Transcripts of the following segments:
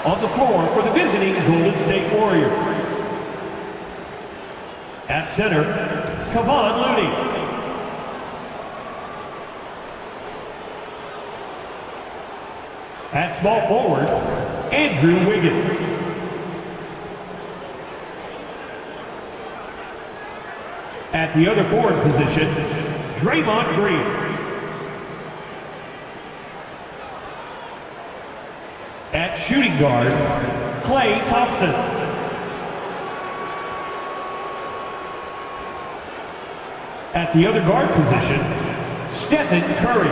On the floor for the visiting Golden State Warriors. At center, Kevon Looney. At small forward, Andrew Wiggins. At the other forward position, Draymond Green. At shooting guard, Klay Thompson. At the other guard position, Stephen Curry.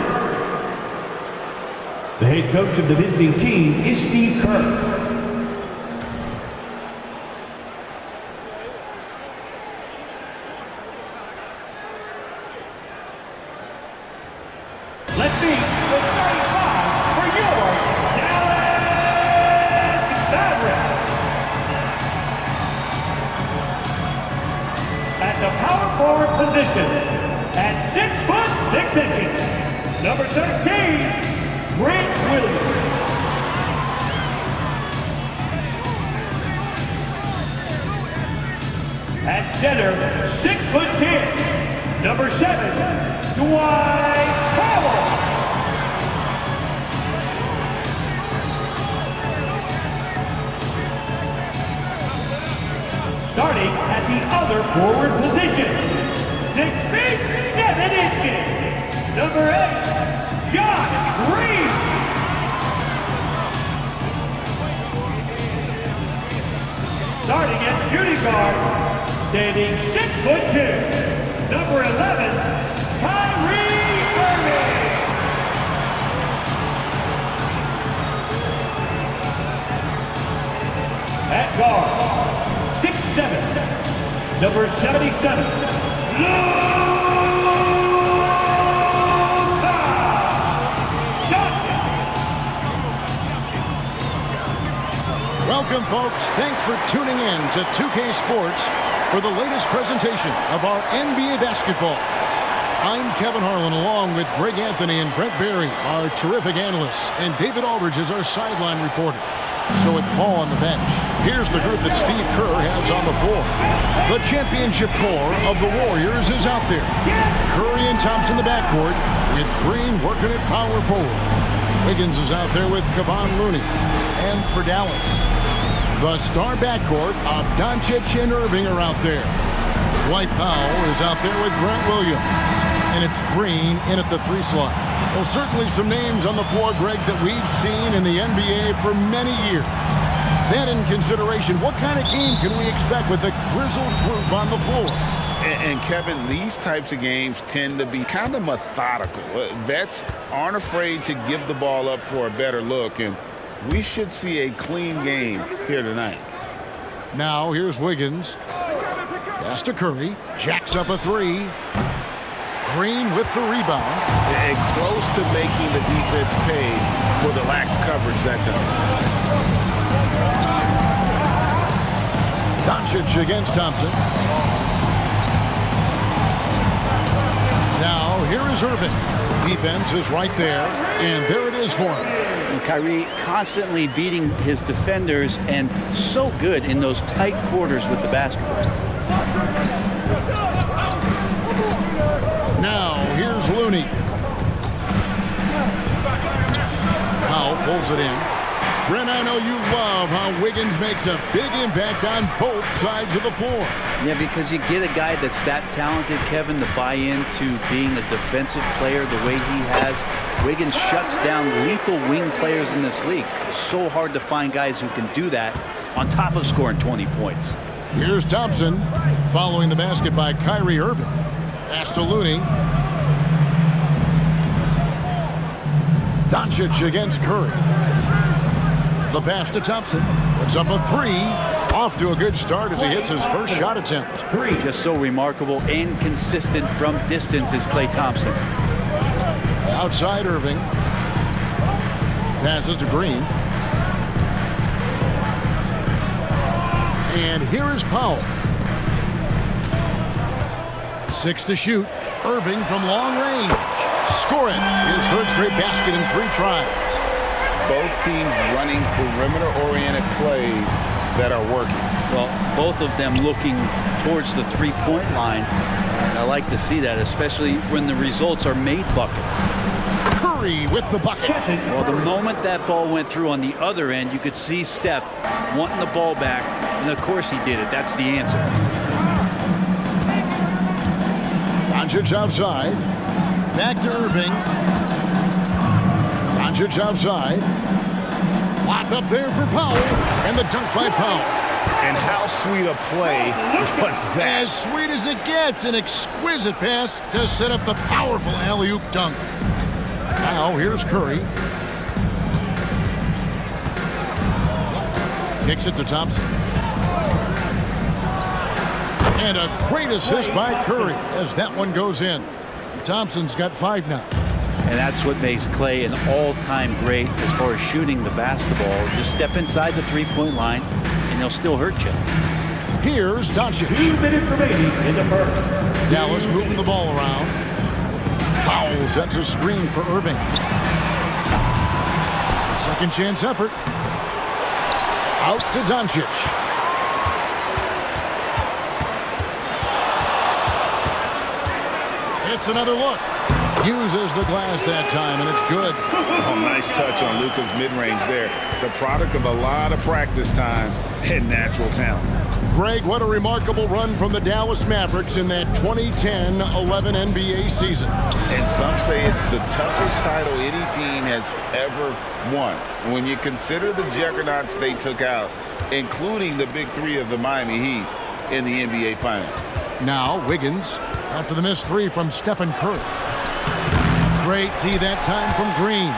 The head coach of the visiting team is Steve Kerr. Let's meet the 35 for your Dallas Mavericks. At the power forward position, at 6'6", number 13, Grant Williams. At center, 6'10", number 7, Dwight Powell. Starting at the other forward position, 6 feet 7 inches, number 8, Josh Green. Starting at shooting guard, standing 6'2", number 11, Kyrie Irving. At guard, 6'7", number 77, Luka Doncic. Welcome, folks. Thanks for tuning in to 2K Sports for the latest presentation of our NBA basketball. I'm Kevin Harlan, along with Greg Anthony and Brent Berry, our terrific analysts, and David Aldridge is our sideline reporter. So with Paul on the bench, here's the group that Steve Kerr has on the floor. The championship core of the Warriors is out there. Curry and Thompson in the backcourt, with Green working at power forward. Wiggins is out there with Kevon Looney. And for Dallas, the star backcourt of Doncic and Irving are out there. Dwight Powell is out there with Grant Williams. And it's Green in at the 3 slot. Well, certainly some names on the floor, Greg, that we've seen in the NBA for many years. That in consideration, what kind of game can we expect with a grizzled group on the floor? And Kevin, these types of games tend to be kind of methodical. Vets aren't afraid to give the ball up for a better look, and we should see a clean game here tonight. Now, here's Wiggins. Pass to Curry. Jacks up a 3. Green with the rebound. And close to making the defense pay for the lax coverage that time. Doncic against Thompson. Now, here is Irving. Defense is right there, and there it is for him. And Kyrie constantly beating his defenders and so good in those tight quarters with the basketball. Now, here's Looney. Powell pulls it in. Brent, I know you love how Wiggins makes a big impact on both sides of the floor. Yeah, because you get a guy that's that talented, Kevin, to buy into being a defensive player the way he has. Wiggins shuts down lethal wing players in this league. So hard to find guys who can do that on top of scoring 20 points. Here's Thompson following the basket by Kyrie Irving. Pass to Looney. Doncic against Curry. The pass to Thompson. Puts up a 3. Off to a good start as he hits his first shot attempt. Just so remarkable and consistent from distance is Klay Thompson. Outside Irving. Passes to Green. And here is Powell. 6 to shoot. Irving from long range. Scoring his third straight basket in 3 tries. both teams running perimeter-oriented plays that are working. Well, both of them looking towards the three-point line. And I like to see that, especially when the results are made buckets. Curry with the bucket. Well, the moment that ball went through on the other end, you could see Steph wanting the ball back, and of course he did it. That's the answer. Doncic outside. Back to Irving. Doncic outside. Locked up there for Powell. And the dunk by Powell. And how sweet a play was that? As sweet as it gets. An exquisite pass to set up the powerful alley-oop dunk. Now here's Curry. Kicks it to Thompson. And a great assist by Curry as that one goes in. Thompson's got 5 now. And that's what makes Clay an all-time great as far as shooting the basketball. Just step inside the three-point line, and they'll still hurt you. Here's Doncic. 2 minutes remaining in the first. Dallas moving the ball around. Powell sets a screen for Irving. Second chance effort. Out to Doncic. It's another look. Uses the glass that time, and it's good. Oh, nice touch on Luka's mid-range there. The product of a lot of practice time and natural talent. Greg, what a remarkable run from the Dallas Mavericks in that 2010-11 NBA season. And some say it's the toughest title any team has ever won. When you consider the juggernauts they took out, including the big three of the Miami Heat in the NBA Finals. Now Wiggins after the missed 3 from Stephen Curry. Great D that time from Green.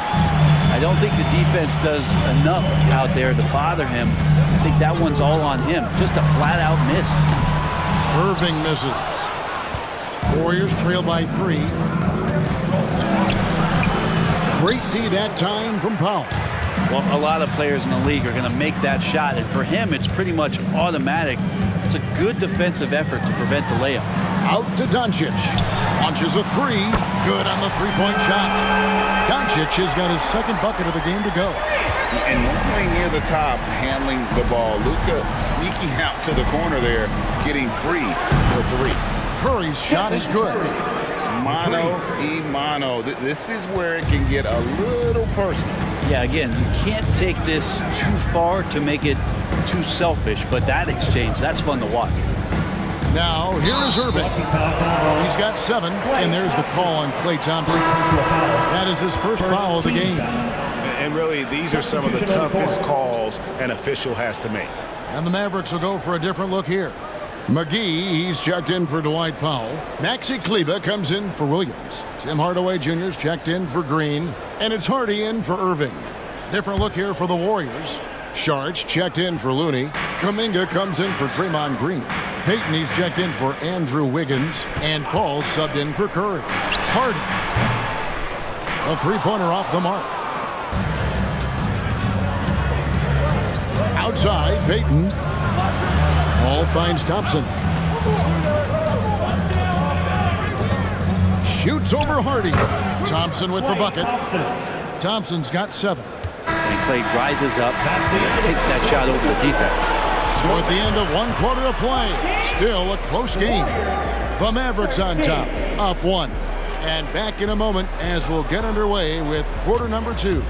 I don't think the defense does enough out there to bother him. I think that one's all on him. Just a flat-out miss. Irving misses. Warriors trail by 3. Great D that time from Powell. Well, a lot of players in the league are going to make that shot, and for him, it's pretty much automatic. It's a good defensive effort to prevent the layup. Out to Doncic. Launches a 3. Good on the three-point shot. Doncic has got his second bucket of the game to go. And normally near the top, handling the ball. Luka sneaking out to the corner there, getting free for 3. Curry's shot is good. Mano. This is where it can get a little personal. Yeah, again, you can't take this too far to make it too selfish, but that exchange, that's fun to watch. Now, here is Irving. He's got 7, and there's the call on Klay Thompson. That is his first foul of the game. And really, these are some of the toughest calls an official has to make. And the Mavericks will go for a different look here. McGee, he's checked in for Dwight Powell. Maxi Kleber comes in for Williams. Tim Hardaway Jr.'s checked in for Green. And it's Hardy in for Irving. Different look here for the Warriors. Sharch checked in for Looney. Kuminga comes in for Draymond Green. Payton, he's checked in for Andrew Wiggins. And Paul subbed in for Curry. Hardy. A three-pointer off the mark. Outside, Payton. Ball finds Thompson. Shoots over Hardy. Thompson with the bucket. Thompson's got 7. And Clay rises up and takes that shot over the defense. So at the end of 1 quarter of play, still a close game. The Mavericks on top, up 1. And back in a moment as we'll get underway with quarter number 2.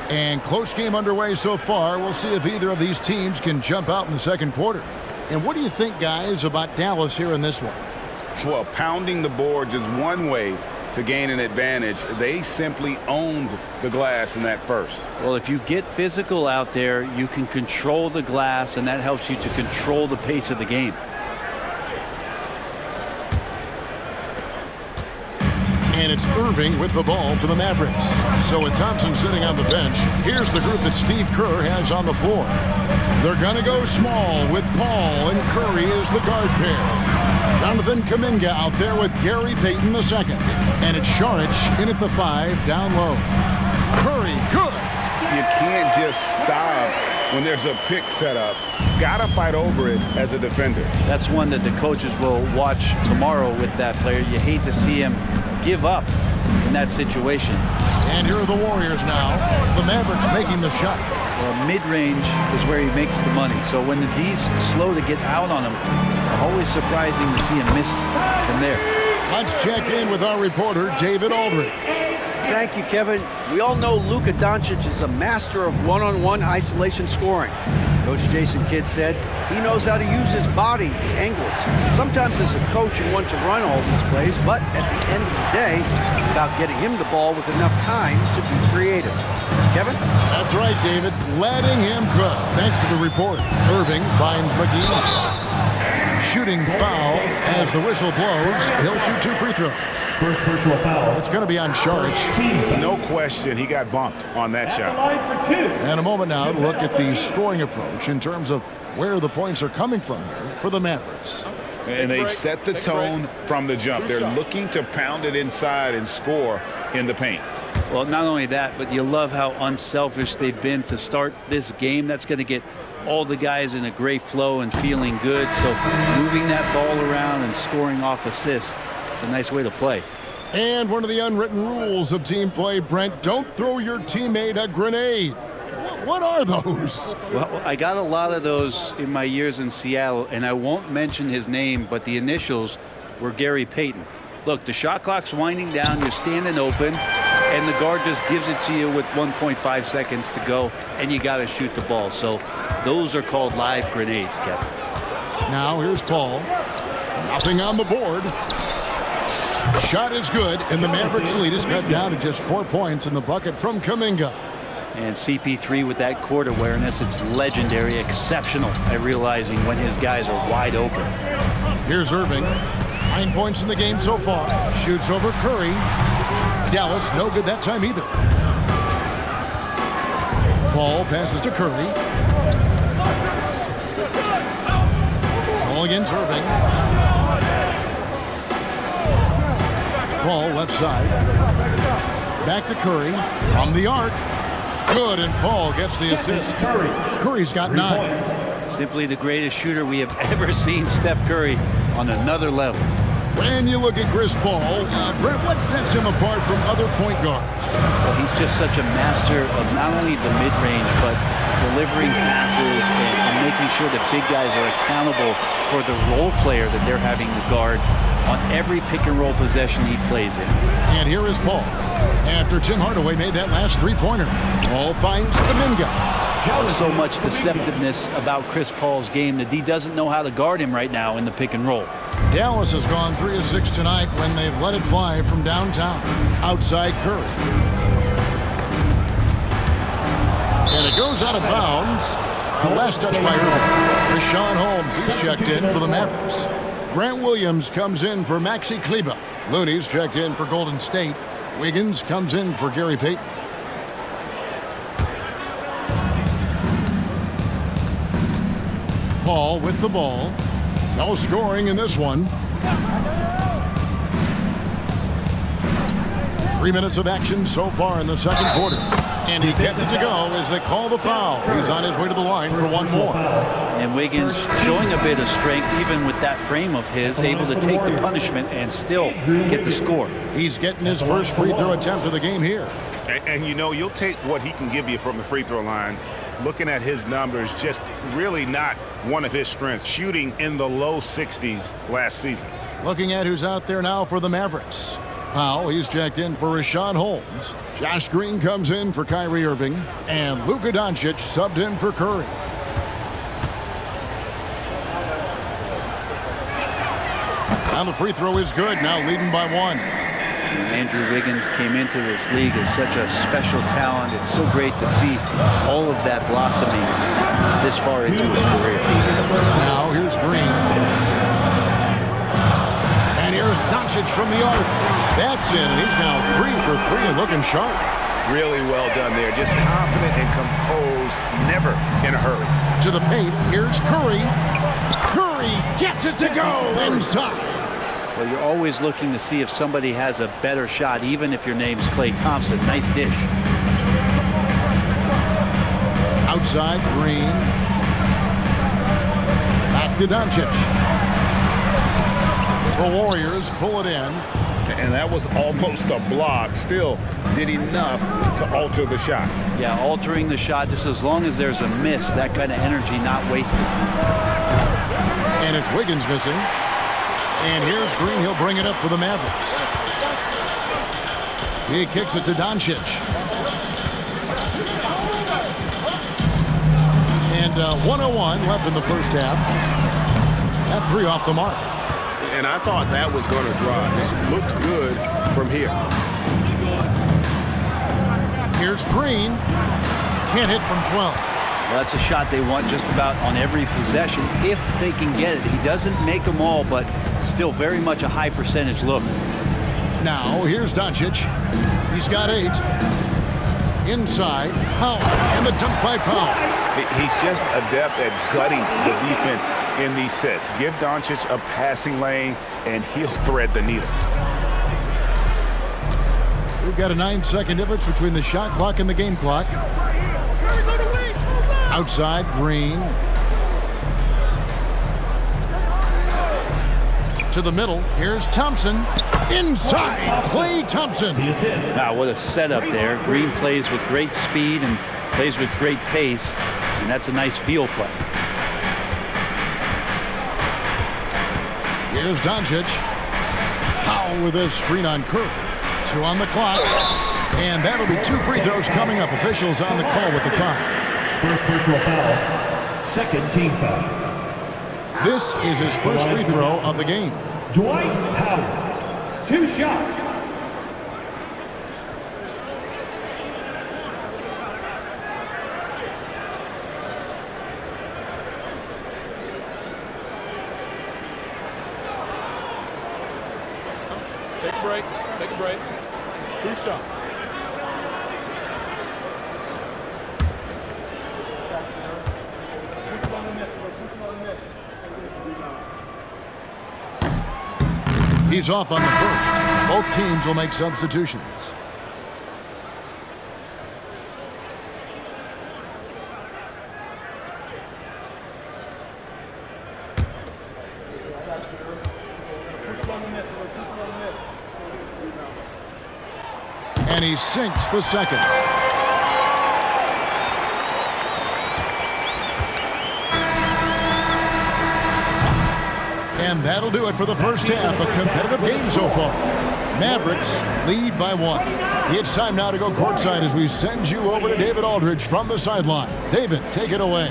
And close game underway so far. We'll see if either of these teams can jump out in the second quarter. And what do you think, guys, about Dallas here in this one? Well, pounding the boards is one way to gain an advantage. They simply owned the glass in that first. Well, if you get physical out there, you can control the glass, and that helps you to control the pace of the game. And it's Irving with the ball for the Mavericks. So with Thompson sitting on the bench, here's the group that Steve Kerr has on the floor. They're going to go small with Paul and Curry as the guard pair. Jonathan Kuminga out there with Gary Payton II. And it's Šarić in at the 5 down low. Curry, good. You can't just stop when there's a pick set up. Gotta fight over it as a defender. That's one that the coaches will watch tomorrow with that player. You hate to see him give up in that situation. And here are the Warriors now. The Mavericks making the shot. Well, mid-range is where he makes the money. So when the D's slow to get out on him, always surprising to see him miss from there. Let's check in with our reporter, David Aldridge. Thank you, Kevin. We all know Luka Doncic is a master of one-on-one isolation scoring. Coach Jason Kidd said he knows how to use his body, the angles. Sometimes as a coach you want to run all these plays, but at the end of the day, it's about getting him the ball with enough time to be creative. Kevin? That's right, David. Letting him cook. Thanks for the report. Irving finds McGee. Shooting foul as the whistle blows. He'll shoot 2 free throws. First personal foul. It's going to be on Šarić. No question, he got bumped on that shot. Line for 2. And a moment now to look at the scoring approach in terms of where the points are coming from here for the Mavericks. And they've set the tone from the jump. They're looking to pound it inside and score in the paint. Well, not only that, but you love how unselfish they've been to start this game. That's going to get all the guys in a great flow and feeling good. So moving that ball around and scoring off assists, it's a nice way to play. And one of the unwritten rules of team play, Brent, don't throw your teammate a grenade. What are those? Well, I got a lot of those in my years in Seattle, and I won't mention his name, but the initials were Gary Payton. Look, the shot clock's winding down, you're standing open, and the guard just gives it to you with 1.5 seconds to go, and you got to shoot the ball. So those are called live grenades, Kevin. Now here's Paul. Nothing on the board. Shot is good, and the Mavericks lead is cut down to just 4 points in the bucket from Kuminga. And CP3 with that court awareness, it's legendary, exceptional at realizing when his guys are wide open. Here's Irving. 9 points in the game so far. Shoots over Curry. Dallas, no good that time either. Paul passes to Curry. Ball against Irving. Paul left side. Back to Curry. From the arc. Good, and Paul gets the assist. Curry's got 9. Simply the greatest shooter we have ever seen, Steph Curry, on another level. When you look at Chris Paul, Brent, what sets him apart from other point guards? Well, he's just such a master of not only the mid-range, but delivering passes and making sure that big guys are accountable for the role player that they're having to guard on every pick-and-roll possession he plays in. And here is Paul. After Tim Hardaway made that last three-pointer, Paul finds Kuminga. So much deceptiveness about Chris Paul's game that he doesn't know how to guard him right now in the pick-and-roll. Dallas has gone 3 of 6 tonight when they've let it fly from downtown. Outside Curry. And it goes out of bounds. The last touch by Irving. Richaun Holmes, he's checked in for the Mavericks. Grant Williams comes in for Maxi Kleber. Looney's checked in for Golden State. Wiggins comes in for Gary Payton. Paul with the ball. No scoring in this one. 3 minutes of action so far in the second quarter. And he gets it to go as they call the foul. He's on his way to the line for one more. And Wiggins showing a bit of strength, even with that frame of his, able to take the punishment and still get the score. He's getting his first free throw attempt of the game here. And you know, you'll take what he can give you from the free throw line. Looking at his numbers, just really not one of his strengths. Shooting in the low 60s last season. Looking at who's out there now for the Mavericks. Powell, he's checked in for Richaun Holmes. Josh Green comes in for Kyrie Irving. And Luka Doncic subbed in for Curry. And the free throw is good, now leading by 1. And Andrew Wiggins came into this league as such a special talent. It's so great to see all of that blossoming this far into his career. Now here's Green. And here's Doncic. Doncic from the arc. That's in, and he's now 3 for 3 and looking sharp. Really well done there. Just confident and composed, never in a hurry. To the paint, here's Curry. Curry gets it to go inside. Well, you're always looking to see if somebody has a better shot, even if your name's Klay Thompson. Nice dish. Outside, Green. Back to Doncic. The Warriors pull it in. And that was almost a block. Still did enough to alter the shot. Yeah, altering the shot, just as long as there's a miss, that kind of energy not wasted. And it's Wiggins missing. And here's Green. He'll bring it up for the Mavericks. He kicks it to Doncic. And 1:01 left in the first half. That 3 off the mark. And I thought that was going to drive. It looked good from here. Here's Green. Can't hit from 12. Well, that's a shot they want just about on every possession if they can get it. He doesn't make them all, but still very much a high percentage look. Now, here's Doncic. He's got 8. Inside, Powell, and the dunk by Powell. He's just adept at gutting the defense in these sets. Give Doncic a passing lane, and he'll thread the needle. We've got a 9-second difference between the shot clock and the game clock. Outside, Green. To the middle, here's Thompson. Inside, Klay Thompson. Wow, what a setup there. Green plays with great speed and plays with great pace, and that's a nice field play. Here's Doncic. Powell with a screen on Curry. 2 on the clock. And that'll be 2 free throws coming up. Officials on the call with the foul. First personal foul. Second team foul. This is his first free throw of the game. Dwight Howard. 2 shots. Take a break. Take a break. 2 shots. He's off on the first. Both teams will make substitutions. And he sinks the second. And that'll do it for the first half. A competitive game so far. Mavericks lead by 1. It's time now to go courtside as we send you over to David Aldridge from the sideline. David, take it away.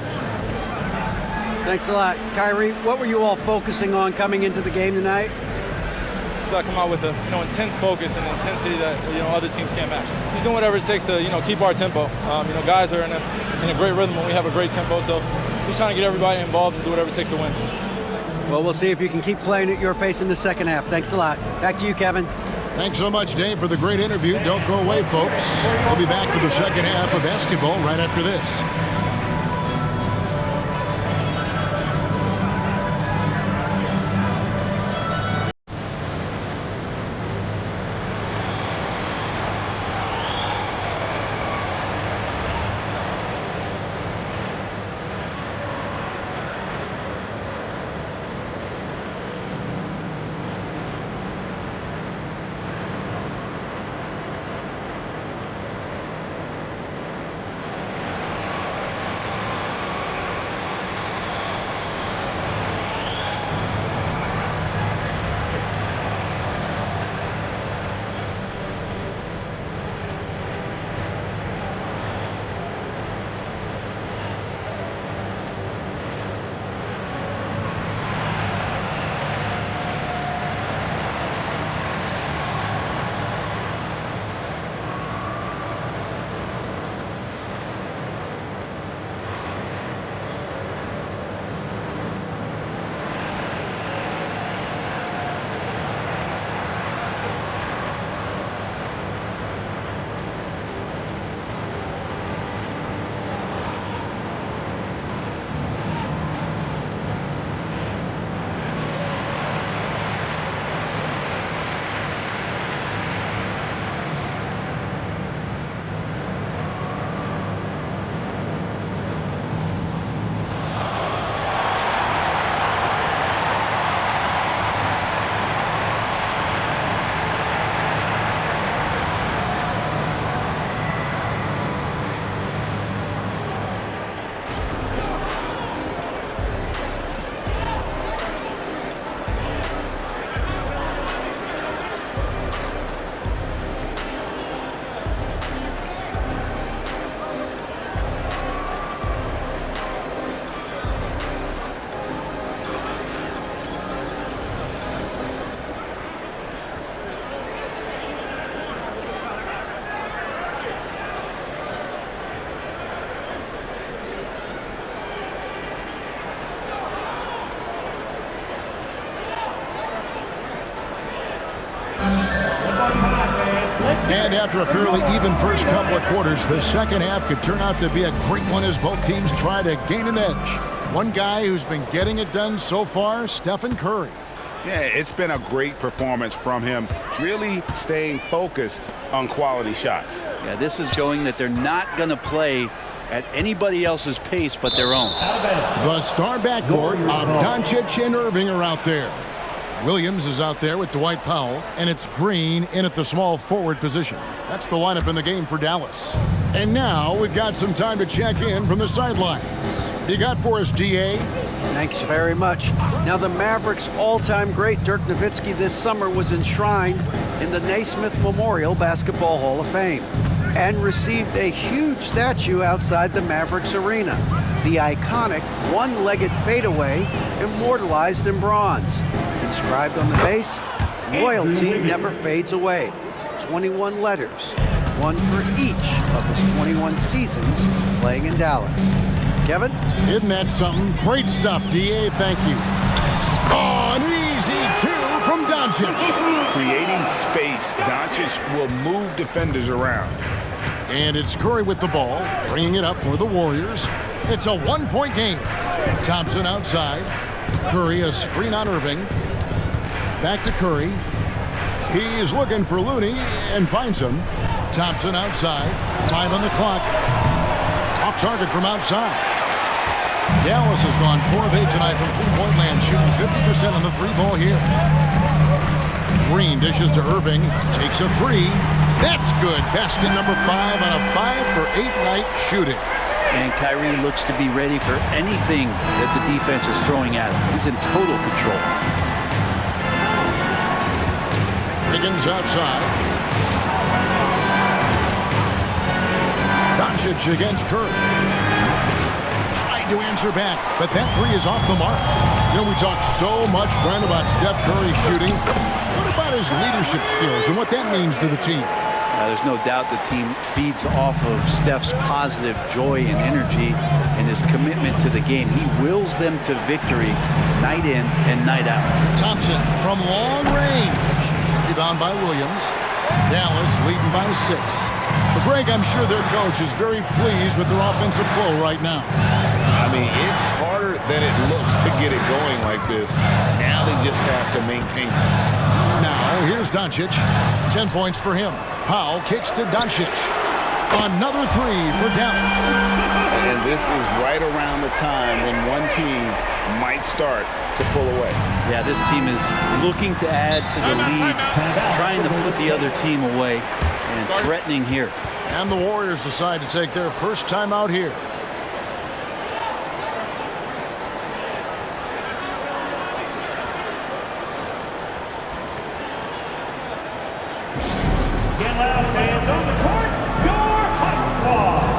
Thanks a lot. Kyrie, what were you all focusing on coming into the game tonight? So I come out with a intense focus and intensity that other teams can't match. He's doing whatever it takes to keep our tempo. Guys are in a great rhythm and we have a great tempo. So just trying to get everybody involved and do whatever it takes to win. Well, we'll see if you can keep playing at your pace in the second half. Thanks a lot. Back to you, Kevin. Thanks so much, Dave, for the great interview. Don't go away, folks. We'll be back for the second half of basketball right after this. And after a fairly even first couple of quarters, the second half could turn out to be a great one as both teams try to gain an edge. One guy who's been getting it done so far, Stephen Curry. Yeah, it's been a great performance from him, really staying focused on quality shots. Yeah, this is showing that they're not going to play at anybody else's pace but their own. The star backcourt of Doncic and Irving are out there. Williams is out there with Dwight Powell, and it's Green in at the small forward position. That's the lineup in the game for Dallas. And now we've got some time to check in from the sidelines. You got for us, DA? Thanks very much. Now, the Mavericks' all-time great Dirk Nowitzki this summer was enshrined in the Naismith Memorial Basketball Hall of Fame and received a huge statue outside the Mavericks arena. The iconic one-legged fadeaway immortalized in bronze. Inscribed on the base, loyalty never fades away. 21 letters, one for each of his 21 seasons playing in Dallas. Kevin? Isn't that something? Great stuff, DA. Thank you. Oh, an easy two from Doncic. Creating space, Doncic will move defenders around. And it's Curry with the ball, bringing it up for the Warriors. It's a one-point game. Thompson outside. Curry a screen on Irving. Back to Curry. He's looking for Looney and finds him. Thompson outside. 5 on the clock. Off target from outside. Dallas has gone 4 of 8 tonight from three-point land, shooting 50% on the three ball here. Green dishes to Irving. Takes a three. That's good. Basket number 5 on a 5 for 8 night shooting. And Kyrie looks to be ready for anything that the defense is throwing at him. He's in total control. Higgins outside. Doncic against Curry. Tried to answer back, but that three is off the mark. You know, we talk so much, Brent, about Steph Curry shooting. What about his leadership skills and what that means to the team? There's no doubt the team feeds off of Steph's positive joy and energy and his commitment to the game. He wills them to victory night in and night out. Thompson from long range. Rebound by Williams. Dallas leading by 6. But Greg, I'm sure their coach is very pleased with their offensive flow right now. I mean, it's harder than it looks to get it going like this. Now they just have to maintain it. Now, here's Doncic. 10 points for him. Powell kicks to Doncic. Another three for Dallas. And this is right around the time when one team might start to pull away. Yeah, this team is looking to add to the lead, trying to put the other team away, and threatening here. And the Warriors decide to take their first time out here. Get loud fans on the court. Score hot ball.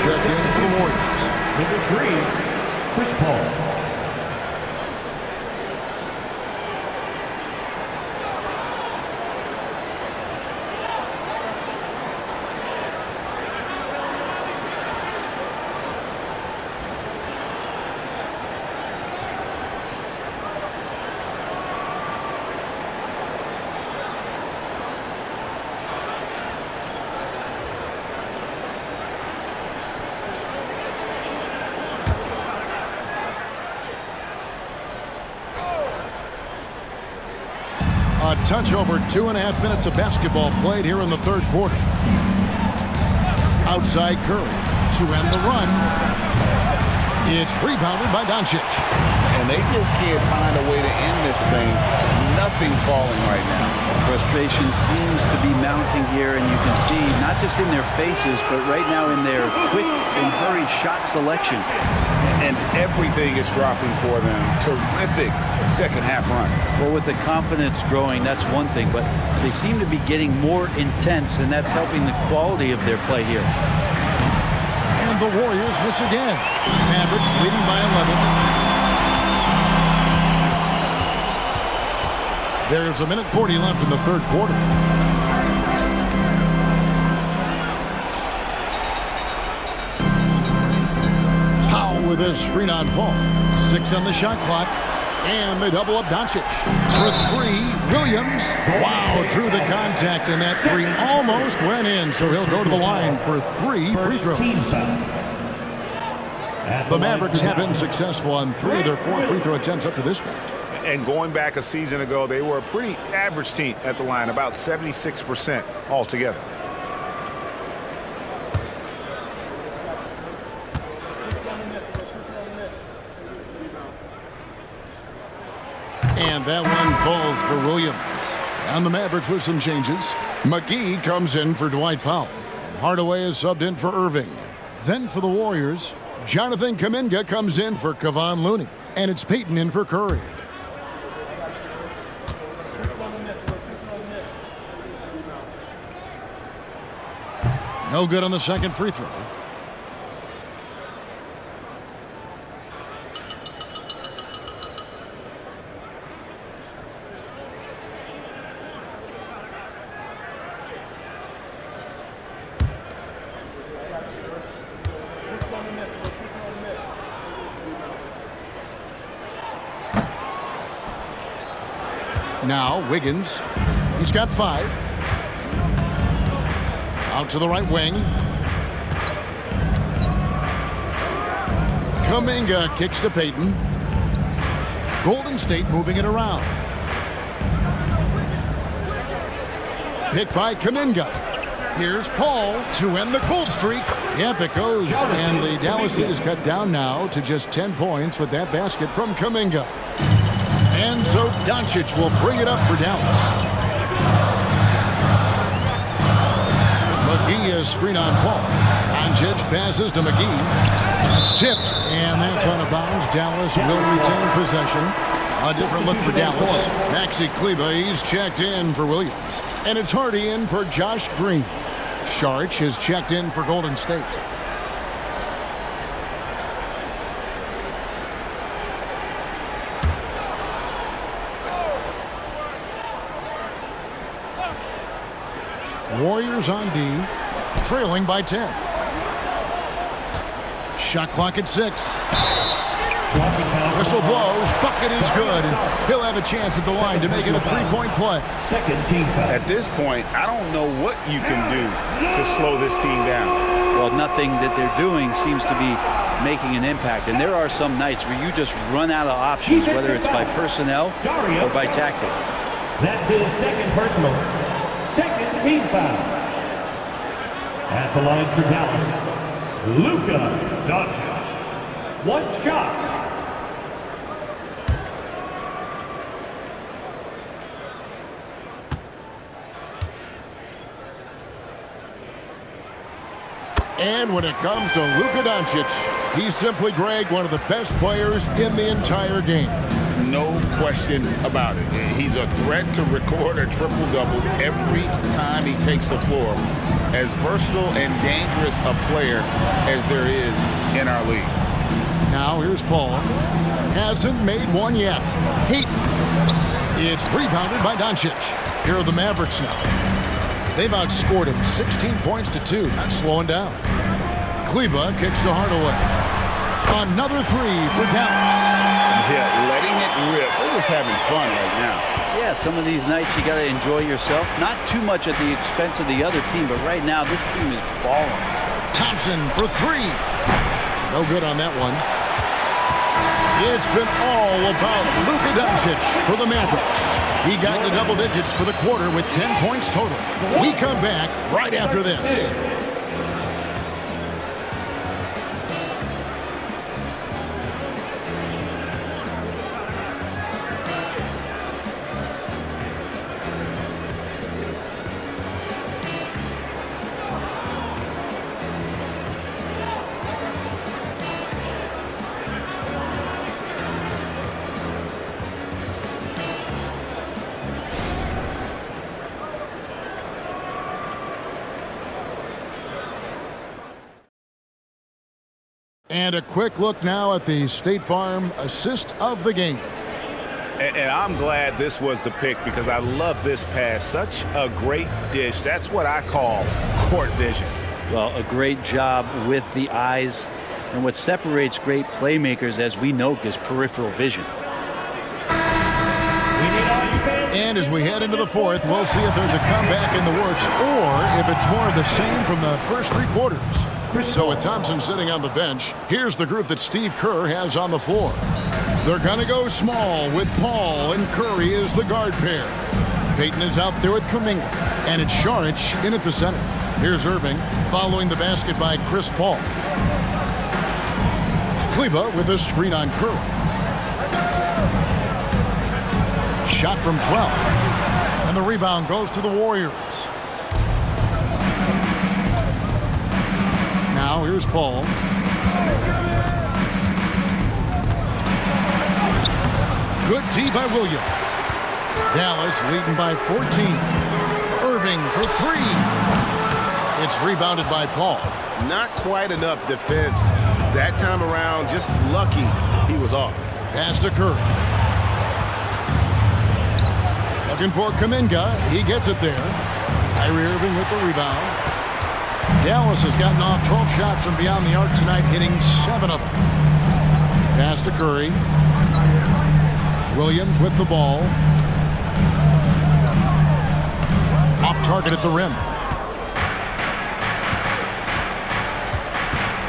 Check in for the Warriors. Number 3, Chris Paul. touch over 2.5 minutes of basketball played here in the third quarter. Outside Curry to end the run. It's rebounded by Doncic. And they just can't find a way to end this thing. Nothing falling right now. Frustration seems to be mounting here, and you can see not just in their faces, but right now in their quick and hurried shot selection. And everything is dropping for them. Terrific second half run. Well, with the confidence growing, that's one thing, but they seem to be getting more intense, and that's helping the quality of their play here. And the Warriors miss again. Mavericks leading by 11. There's 1:40 left in the third quarter. Powell with his screen on Paul. 6 on the shot clock. And they double up Doncic. For 3, Williams. Wow, through the contact, and that 3 almost went in. So he'll go to the line for 3 free throws. The Mavericks have been successful on 3 of their 4 free throw attempts up to this point. And going back a season ago, they were a pretty average team at the line, about 76% altogether. And that one falls for Williams. And the Mavericks with some changes. McGee comes in for Dwight Powell. Hardaway is subbed in for Irving. Then for the Warriors, Jonathan Kuminga comes in for Kevon Looney. And it's Payton in for Curry. No good on the second free throw. Now Wiggins. He's got 5. Out to the right wing. Kuminga kicks to Payton. Golden State moving it around. Picked by Kuminga. Here's Paul to end the cold streak. Yep, it goes. And the Dallas lead is cut down now to just 10 points with that basket from Kuminga. And so Doncic will bring it up for Dallas. McGee is screen on Paul. Doncic passes to McGee. That's tipped, and that's out of bounds. Dallas will retain possession. A different look for Dallas. Maxi Kleber, he's checked in for Williams. And it's Hardy in for Josh Green. Sharch is checked in for Golden State. Warriors on D, trailing by 10. Shot clock at 6. Whistle blows, bucket is good. He'll have a chance at the line to make it a 3-point play. At this point, I don't know what you can do to slow this team down. Well, nothing that they're doing seems to be making an impact. And there are some nights where you just run out of options, whether it's by personnel or by tactic. That's his second personal. Second team foul. At the line for Dallas, Luka Doncic. 1 shot. And when it comes to Luka Doncic, he's simply, Greg, one of the best players in the entire game. No question about it. He's a threat to record a triple-double every time he takes the floor. As versatile and dangerous a player as there is in our league. Now here's Paul. Hasn't made one yet. Heat. It's rebounded by Doncic. Here are the Mavericks now. They've outscored him 16 points to 2. Not slowing down. Kleber kicks to Hardaway. Another 3 for Dallas. Yeah, letting it rip. They're just having fun right now. Yeah, some of these nights you got to enjoy yourself. Not too much at the expense of the other team, but right now this team is balling. Thompson for 3. No good on that one. It's been all about Luka Doncic for the Mavericks. He got into double digits for the quarter with 10 points total. We come back right after this. And a quick look now at the State Farm assist of the game. And I'm glad this was the pick because I love this pass. Such a great dish. That's what I call court vision. Well, a great job with the eyes. And what separates great playmakers, as we know, is peripheral vision. And as we head into the fourth, we'll see if there's a comeback in the works or if it's more of the same from the first three quarters. So with Thompson sitting on the bench, here's the group that Steve Kerr has on the floor. They're going to go small with Paul and Curry as the guard pair. Payton is out there with Kuminga, and it's Saric in at the center. Here's Irving following the basket by Chris Paul. Kleba with a screen on Curry. Shot from 12. And the rebound goes to the Warriors. Now here's Paul. Good D by Williams. Dallas leading by 14. Irving for three. It's rebounded by Paul. Not quite enough defense that time around. Just lucky he was off. Pass to Curry. Looking for Kuminga. He gets it there. Kyrie Irving with the rebound. Dallas has gotten off 12 shots from beyond the arc tonight, hitting 7 of them. Pass to Curry. Williams with the ball. Off target at the rim.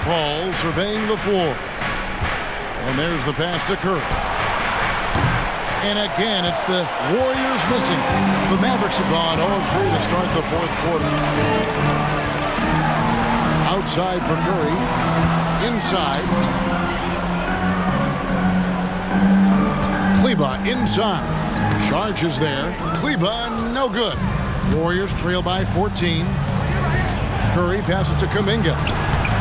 Paul surveying the floor. And there's the pass to Curry. And again, it's the Warriors missing. The Mavericks have gone 0-3 to start the fourth quarter. Outside for Curry. Inside. Kleba inside. Charges there. Kleba no good. Warriors trail by 14. Curry passes to Kuminga.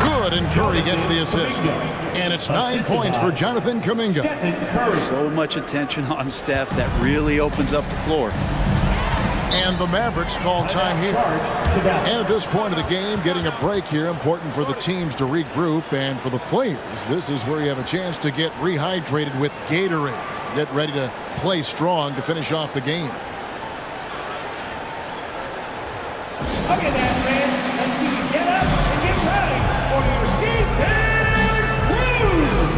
Good, and Curry gets the assist. And it's 9 points for Jonathan Kuminga. So much attention on Steph that really opens up the floor. And the Mavericks call time here. And at this point of the game, getting a break here, important for the teams to regroup. And for the players, this is where you have a chance to get rehydrated with Gatorade. Get ready to play strong to finish off the game. Okay, that's it. Let's see you get up and get ready for your defense move.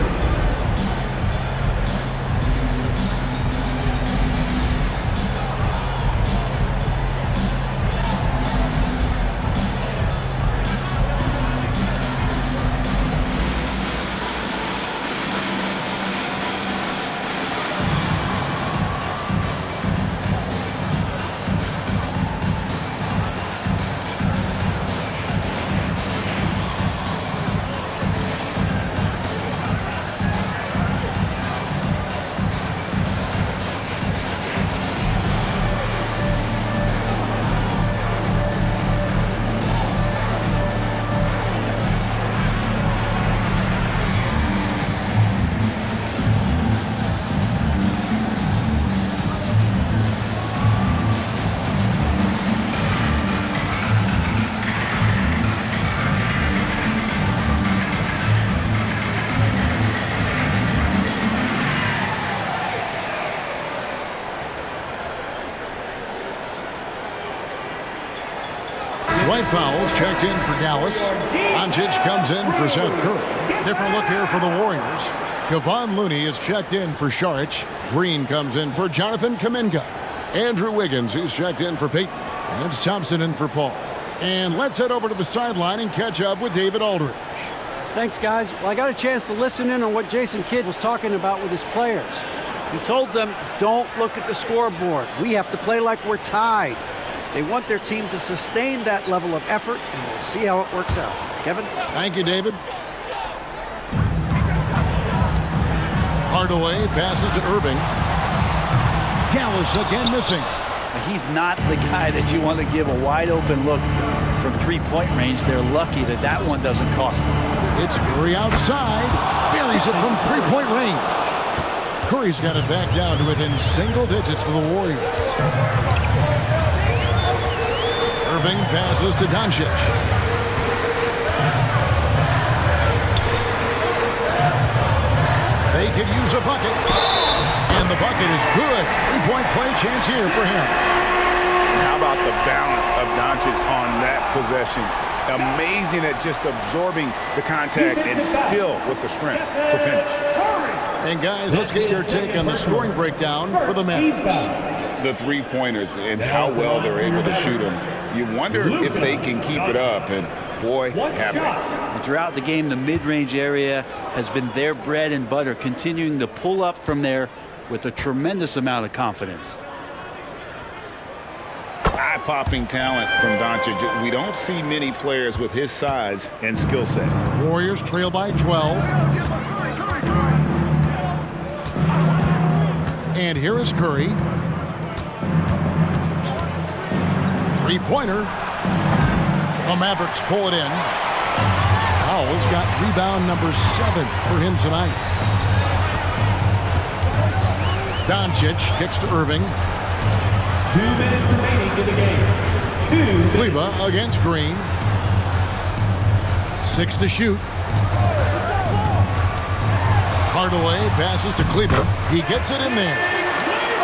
Dwight Powell's checked in for Dallas. Doncic comes in for Seth Curry. Different look here for the Warriors. Kevon Looney is checked in for Saric. Green comes in for Jonathan Kuminga. Andrew Wiggins is checked in for Payton. And it's Thompson in for Paul. And let's head over to the sideline and catch up with David Aldridge. Thanks, guys. Well, I got a chance to listen in on what Jason Kidd was talking about with his players. He told them, don't look at the scoreboard. We have to play like we're tied. They want their team to sustain that level of effort, and we'll see how it works out. Kevin? Thank you, David. Hardaway passes to Irving. Dallas again missing. He's not the guy that you want to give a wide open look from three-point range. They're lucky that that one doesn't cost them. It's Curry outside. Buries it from three-point range. Curry's got it back down to within single digits for the Warriors. Irving passes to Doncic. They could use a bucket. And the bucket is good. Three-point play chance here for him. How about the balance of Doncic on that possession? Amazing at just absorbing the contact and still with the strength to finish. And guys, let's get your take on the scoring breakdown for the Mavericks. The three-pointers and how well they're able to shoot them. You wonder if they can keep it up, and boy, have they. And throughout the game, the mid-range area has been their bread and butter, continuing to pull up from there with a tremendous amount of confidence. Eye-popping talent from Doncic. We don't see many players with his size and skill set. Warriors trail by 12. And here is Curry. Three-pointer. The Mavericks pull it in. Powell's got rebound number 7 for him tonight. Doncic kicks to Irving. 2 minutes remaining in the game. Kleba against Green. 6 to shoot. Hardaway passes to Kleba. He gets it in there.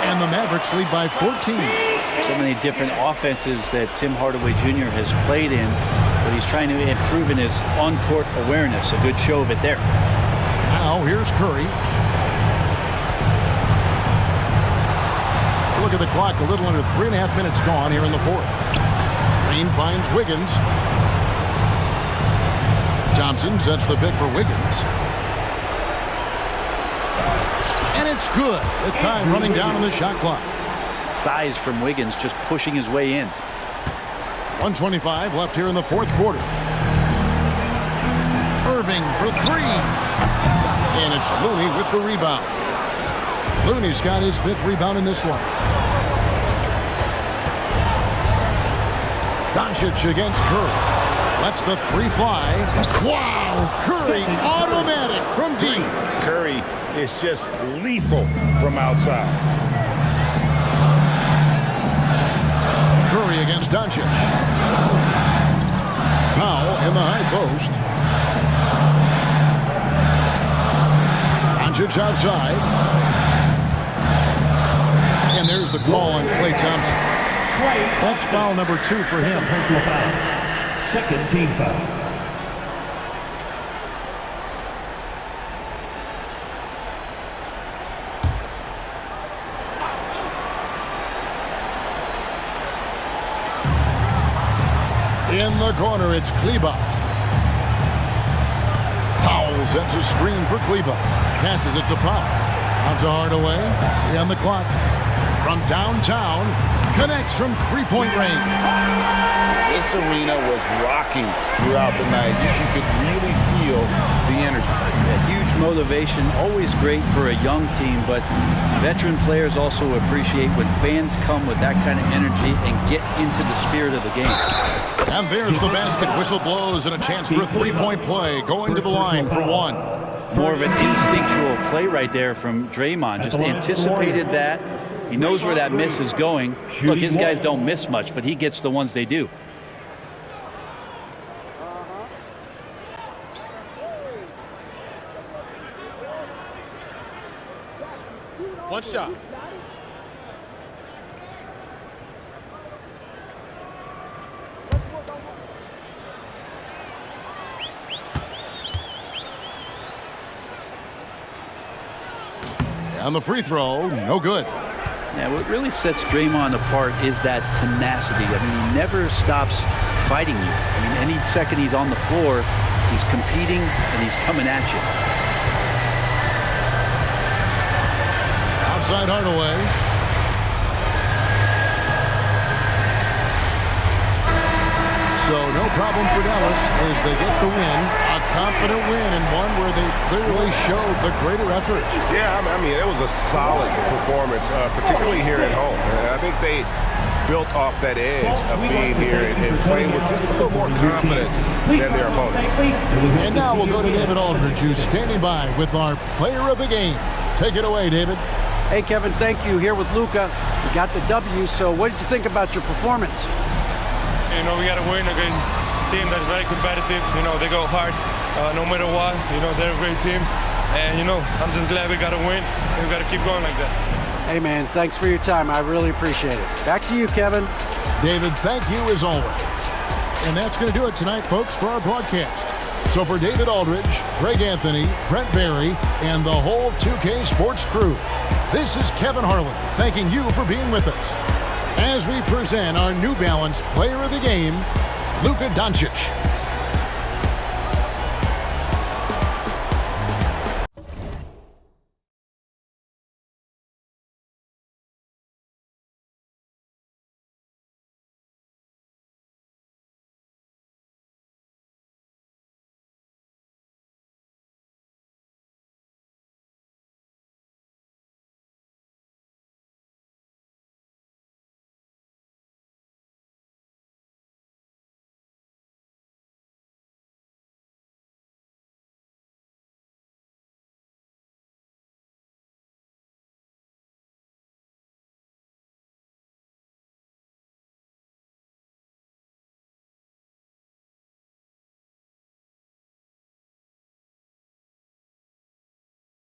And the Mavericks lead by 14. So many different offenses that Tim Hardaway Jr. has played in, but he's trying to improve in his on-court awareness. A good show of it there. Now here's Curry. Look at the clock, a little under 3.5 minutes gone here in the fourth. Green finds Wiggins. Thompson sets the pick for Wiggins. And it's good. The time running down on the shot clock. Size from Wiggins just pushing his way in. 1:25 left here in the fourth quarter. Irving for 3. And it's Looney with the rebound. Looney's got his 5th rebound in this one. Doncic against Curry. Lets the 3 fly. Wow! Curry automatic from deep. Curry is just lethal from outside. Curry against Doncic. Powell in the high post. Doncic outside. And there's the call on Klay Thompson. That's foul number 2 for him. Second team foul. In the corner, it's Kleba. Powell sets a screen for Kleba. Passes it to Powell. On to Hardaway. On the clock. From downtown. Connects from three-point range. This arena was rocking throughout the night. You could really feel the energy. A huge motivation, always great for a young team, but veteran players also appreciate when fans come with that kind of energy and get into the spirit of the game. And there's the basket. Whistle blows and a chance for a three-point play. Going to the line for 1. More of an instinctual play right there from Draymond. Just anticipated that. He knows where that miss is going. Look, his guys don't miss much, but he gets the ones they do. One shot. On the free throw, no good. Yeah, what really sets Draymond apart is that tenacity. I mean, he never stops fighting you. I mean, any second he's on the floor, He's competing, and he's coming at you. Outside Hardaway. So no problem for Dallas as they get the win. A confident win and one where they clearly showed the greater effort. Yeah, I mean, it was a solid performance, particularly here at home. And I think they built off that edge of being here and playing with just a little more confidence than their opponent. And now we'll go to David Aldridge, who's standing by with our player of the game. Take it away, David. Hey, Kevin, thank you. Here with Luka. You got the W, so what did you think about your performance? You know, we got to win against a team that is very competitive. You know, they go hard no matter what. You know, they're a great team. And, you know, I'm just glad we got to win. And we got to keep going like that. Hey, man, thanks for your time. I really appreciate it. Back to you, Kevin. David, thank you as always. And that's going to do it tonight, folks, for our broadcast. So for David Aldridge, Greg Anthony, Brent Barry, and the whole 2K Sports crew, this is Kevin Harlan thanking you for being with us as we present our New Balance Player of the Game, Luka Doncic.